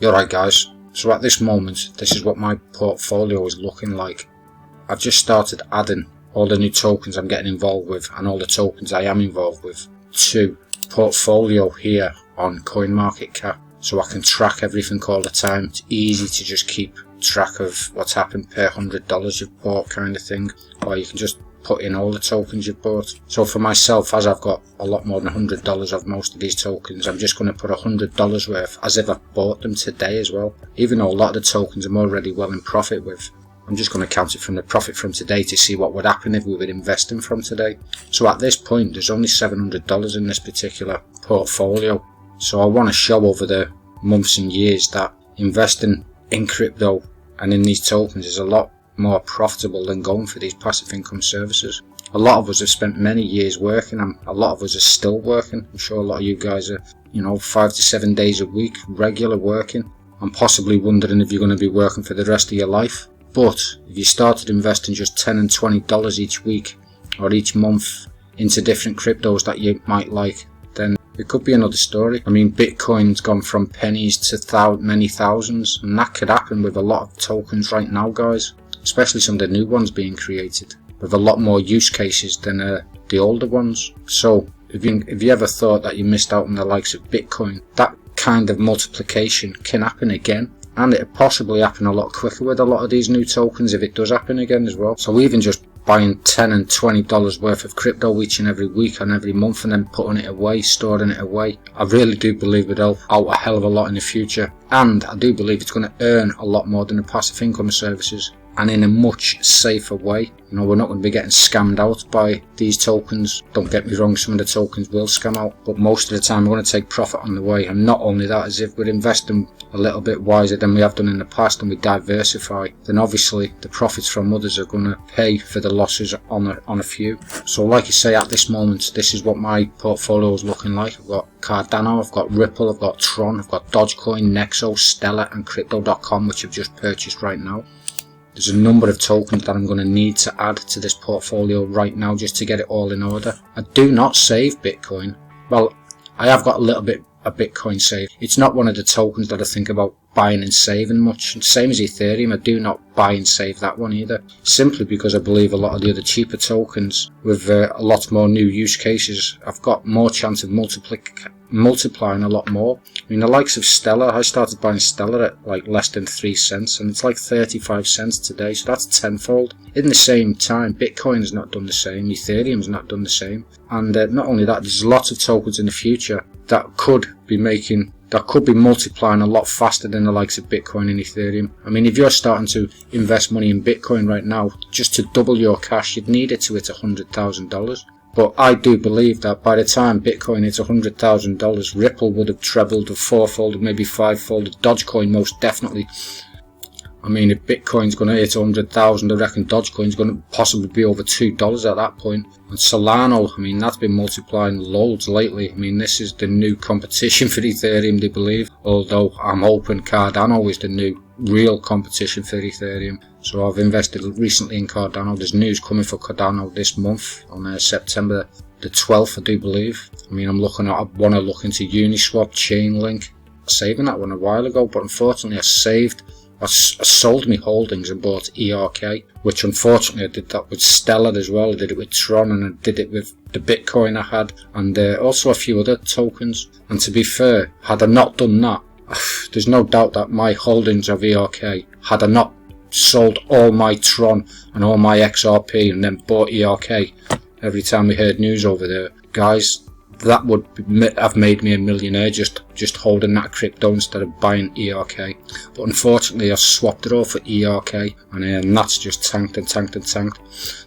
Alright guys, so at this moment, this is what my portfolio is looking like. I've just started adding all the new tokens I'm getting involved with and all the tokens I am involved with to portfolio here on CoinMarketCap, so I can track everything all the time. It's easy to just keep track of what's happened per $100 you've bought kind of thing, or you can just put in all the tokens you've bought. So for myself, as I've got a lot more than $100 of most of these tokens, I'm just going to put $100 worth as if I've bought them today as well. Even though a lot of the tokens I'm already well in profit with, I'm just going to count it from the profit from today to see what would happen if we were investing from today. So at this point, there's only $700 in this particular portfolio. So I want to show over the months and years that investing in crypto and in these tokens is a lot more profitable than going for these passive income services. A lot of us have spent many years working, and a lot of us are still working. I'm sure a lot of you guys are, 5 to 7 days a week, regular working, and possibly wondering if you're going to be working for the rest of your life. But if you started investing just $10 and $20 each week or each month into different cryptos that you might like, then it could be another story. I mean, Bitcoin's gone from pennies to many thousands, and that could happen with a lot of tokens right now, guys. Especially some of the new ones being created with a lot more use cases than the older ones. So if you ever thought that you missed out on the likes of Bitcoin, that kind of multiplication can happen again, and it'll possibly happen a lot quicker with a lot of these new tokens if it does happen again as well. So even just buying $10 and $20 worth of crypto each and every week and every month and then putting it away, storing it away, I really do believe it'll help out a hell of a lot in the future, and I do believe it's going to earn a lot more than the passive income services, and in a much safer way. We're not going to be getting scammed out by these tokens. Don't get me wrong, some of the tokens will scam out, but most of the time we're going to take profit on the way. And not only that, as if we're investing a little bit wiser than we have done in the past and we diversify, then obviously the profits from others are going to pay for the losses on a few. So like I say, at this moment, this is what my portfolio is looking like. I've got Cardano, I've got Ripple, I've got Tron, I've got Dogecoin, Nexo, Stellar and Crypto.com, which I've just purchased right now. There's a number of tokens that I'm going to need to add to this portfolio right now just to get it all in order. I do not save Bitcoin. Well, I have got a little bit of Bitcoin saved. It's not one of the tokens that I think about buying and saving much. Same as Ethereum, I do not buy and save that one either. Simply because I believe a lot of the other cheaper tokens with a lot more new use cases, I've got more chance of multiplying a lot more. I mean, the likes of Stellar, I started buying Stellar at like less than 3 cents and it's like 35 cents today, so that's tenfold. In the same time, Bitcoin has not done the same, Ethereum has not done the same, and not only that, there's lots of tokens in the future that could be multiplying a lot faster than the likes of Bitcoin and Ethereum. I mean, if you're starting to invest money in Bitcoin right now, just to double your cash, you'd need it to hit $100,000. But I do believe that by the time Bitcoin hits $100,000, Ripple would have trebled or fourfolded, maybe fivefolded. Dogecoin most definitely. I mean, if Bitcoin's going to hit 100,000, I reckon Dogecoin's going to possibly be over $2 at that point. And Solano, I mean, that's been multiplying loads lately. I mean, this is the new competition for Ethereum, they believe. Although I'm hoping Cardano is the new real competition for Ethereum. So I've invested recently in Cardano. There's news coming for Cardano this month on September the 12th, I do believe. I mean, I want to look into Uniswap, Chainlink. I was saving that one a while ago, but unfortunately I sold my holdings and bought EUREKA, which unfortunately I did that with Stellar as well. I did it with Tron and I did it with the Bitcoin I had, and also a few other tokens. And to be fair, had I not done that, there's no doubt that my holdings of EUREKA, had I not sold all my Tron and all my XRP and then bought EUREKA every time we heard news over there, guys, that would have made me a millionaire just holding that crypto instead of buying EUREKA. But unfortunately I swapped it all for EUREKA, and that's just tanked and tanked and tanked.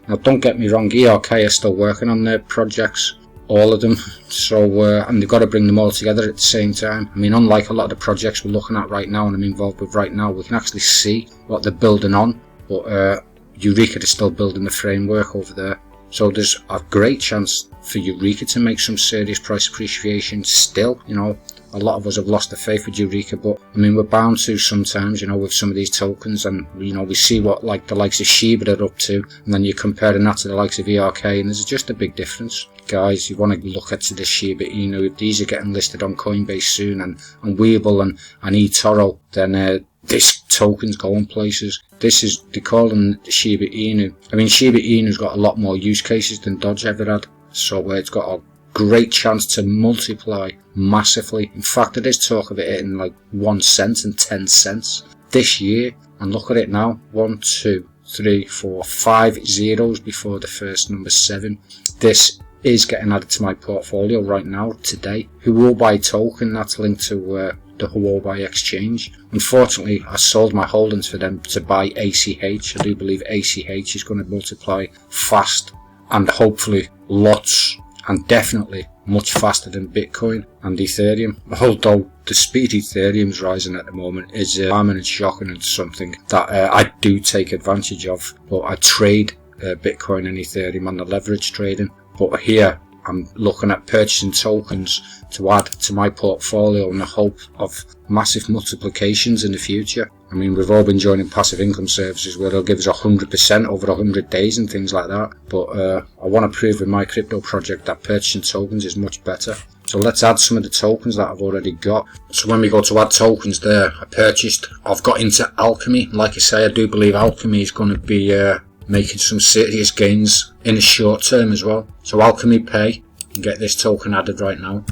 Now don't get me wrong, EUREKA are still working on their projects, all of them, so and they've got to bring them all together at the same time. I mean, unlike a lot of the projects we're looking at right now and I'm involved with right now, we can actually see what they're building on, but EUREKA is still building the framework over there. So there's a great chance for EUREKA to make some serious price appreciation still. A lot of us have lost the faith with EUREKA, but I mean, we're bound to sometimes, with some of these tokens, and we see what the likes of Shiba are up to, and then you're comparing that to the likes of EUREKA, and there's just a big difference. guys, you want to look at the Shiba Inu. If these are getting listed on Coinbase soon, and Webull and eToro, then this token's going places. This is, they call them the Shiba Inu. I mean, Shiba Inu's got a lot more use cases than Dodge ever had, so it's got a great chance to multiply massively. In fact, there is talk of it hitting like 1 cent and 10 cents this year. And look at it now, 1, 2, 3, 4, 5 zeros before the first number 7. This is getting added to my portfolio right now, today. Huobi token, that's linked to the Huobi exchange. Unfortunately, I sold my holdings for them to buy ACH. I do believe ACH is going to multiply fast, and hopefully lots, and definitely much faster than Bitcoin and Ethereum. Although the speed Ethereum's rising at the moment is alarming and shocking, and something that I do take advantage of. But I trade Bitcoin and Ethereum on the leverage trading. But here I'm looking at purchasing tokens to add to my portfolio in the hope of massive multiplications in the future. I mean, we've all been joining passive income services where they'll give us 100% over 100 days and things like that. But I want to prove with my crypto project that purchasing tokens is much better. So let's add some of the tokens that I've already got. So when we go to add tokens there, I've got into Alchemy. Like I say, I do believe Alchemy is going to be making some serious gains in the short term as well. So Alchemy Pay, and get this token added right now.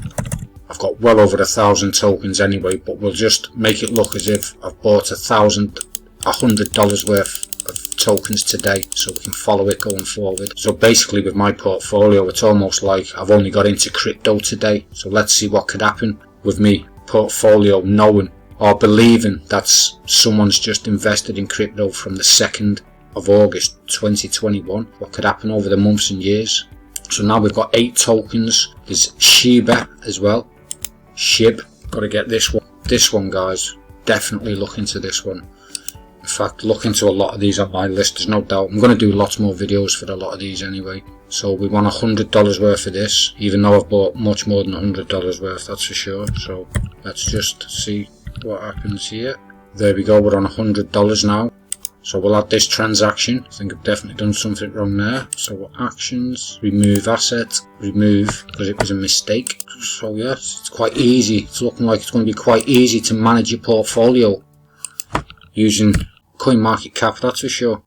I've got well over 1,000 tokens anyway, but we'll just make it look as if I've bought $100 worth of tokens today, so we can follow it going forward. So basically with my portfolio, it's almost like I've only got into crypto today. So let's see what could happen with me portfolio knowing or believing that someone's just invested in crypto from the 2nd of August 2021. What could happen over the months and years. So now we've got 8 tokens. There's Shiba as well. SHIB, got to get this one. This one, guys, definitely look into this one. In fact, look into a lot of these on my list, there's no doubt. I'm going to do lots more videos for a lot of these anyway. So we want $100 worth of this, even though I've bought much more than $100 worth, that's for sure. So let's just see what happens here. There we go, we're on $100 now. So we'll add this transaction. I think I've definitely done something wrong there. So actions, remove asset, remove, because it was a mistake. So yes, it's quite easy. It's looking like it's going to be quite easy to manage your portfolio using CoinMarketCap, that's for sure.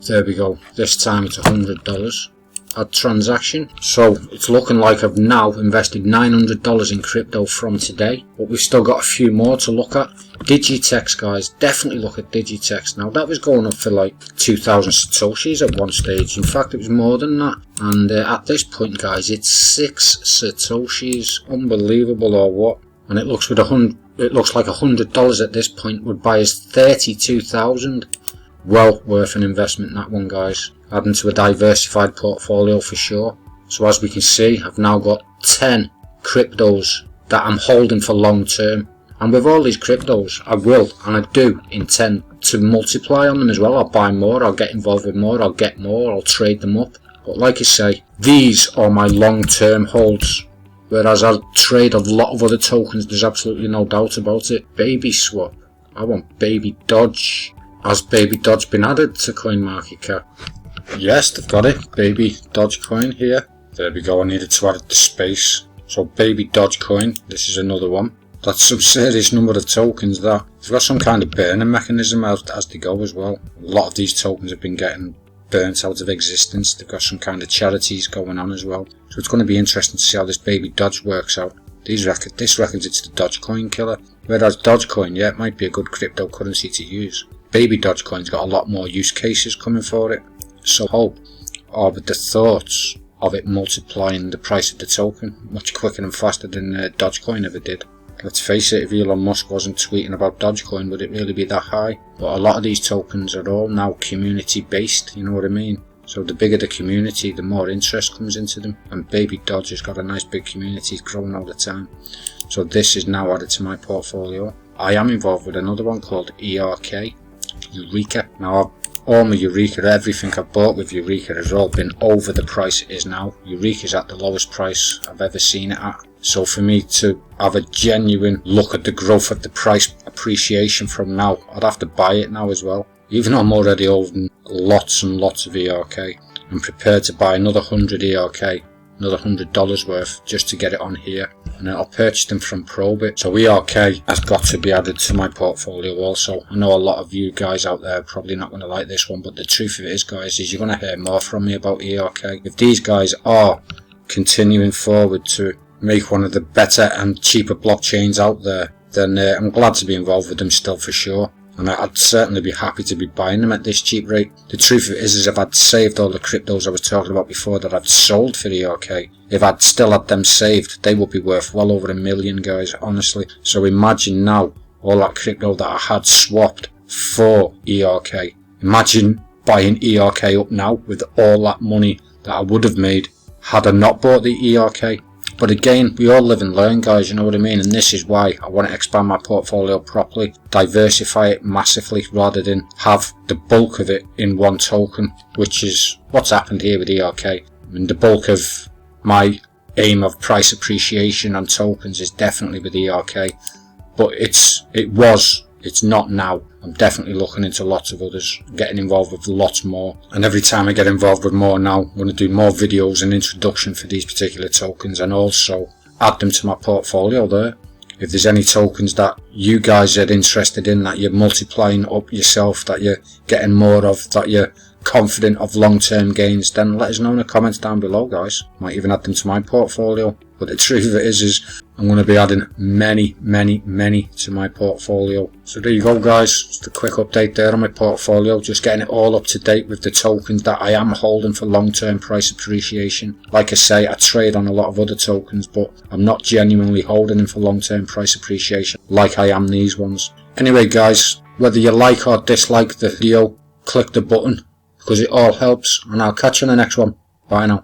There we go. This time it's $100. Add transaction. So it's looking like I've now invested $900 in crypto from today, but we've still got a few more to look at. Digitex, guys, definitely look at Digitex. Now that was going up for like 2,000 satoshis at one stage. In fact, it was more than that, and at this point, guys, it's 6 satoshis. Unbelievable, or what? And it looks like $100 at this point would buy us 32,000. Well worth an investment, that one, guys. Adding to a diversified portfolio for sure. So as we can see, I've now got 10 cryptos that I'm holding for long term. And with all these cryptos, I will, and I do intend to multiply on them as well. I'll buy more, I'll get involved with more, I'll get more, I'll trade them up. But like I say, these are my long term holds. Whereas I'll trade a lot of other tokens, there's absolutely no doubt about it. Baby Swap. I want Baby Dodge. Has Baby Dodge been added to CoinMarketCap? Yes, they've got it. Baby Dogecoin here. There we go, I needed to add the space. So Baby Dogecoin, this is another one. That's some serious number of tokens that. They've got some kind of burning mechanism as they go as well. A lot of these tokens have been getting burnt out of existence. They've got some kind of charities going on as well. So it's going to be interesting to see how this Baby Dodge works out. This reckons it's the Dogecoin killer. Whereas Dogecoin, yeah, it might be a good cryptocurrency to use. Baby Dogecoin's got a lot more use cases coming for it. So hope, or with the thoughts of it multiplying the price of the token much quicker and faster than Dogecoin ever did. Let's face it, if Elon Musk wasn't tweeting about Dogecoin, would it really be that high? But a lot of these tokens are all now community based, you know what I mean? So the bigger the community, the more interest comes into them. And Baby Dodge has got a nice big community, growing all the time. So this is now added to my portfolio. I am involved with another one called EUREKA. Now all my EUREKA, everything I've bought with EUREKA has all been over the price it is now. EUREKA's at the lowest price I've ever seen it at. So for me to have a genuine look at the growth of the price appreciation from now, I'd have to buy it now as well. Even though I'm already holding lots and lots of EUREKA. I'm prepared to buy another 100 ERK, another $100 worth, just to get it on here, and then I'll purchase them from Probit. So ERK has got to be added to my portfolio also. I know a lot of you guys out there are probably not going to like this one, but the truth of it is, guys, is you're going to hear more from me about ERK. If these guys are continuing forward to make one of the better and cheaper blockchains out there, then I'm glad to be involved with them still for sure. And I'd certainly be happy to be buying them at this cheap rate. The truth of it is if I'd saved all the cryptos I was talking about before that I'd sold for ERK, if I'd still had them saved, they would be worth well over $1 million, guys, honestly. So imagine now all that crypto that I had swapped for ERK. Imagine buying ERK up now with all that money that I would have made had I not bought the ERK. But again, we all live and learn, guys, you know what I mean? And this is why I want to expand my portfolio properly, diversify it massively, rather than have the bulk of it in one token, which is what's happened here with ERK. I mean, the bulk of my aim of price appreciation on tokens is definitely with ERK, but it's not now. I'm definitely looking into lots of others, getting involved with lots more, and every time I get involved with more now, I'm going to do more videos and introduction for these particular tokens, and also add them to my portfolio there. If there's any tokens that you guys are interested in, that you're multiplying up yourself, that you're getting more of, that you're confident of long-term gains, then let us know in the comments down below, guys. Might even add them to my portfolio. But the truth of it is I'm going to be adding many to my portfolio. So there you go, guys. Just a quick update there on my portfolio. Just getting it all up to date with the tokens that I am holding for long-term price appreciation. Like I say, I trade on a lot of other tokens, but I'm not genuinely holding them for long-term price appreciation like I am these ones. Anyway, guys, whether you like or dislike the video, click the button, because it all helps, and I'll catch you in the next one. Bye now.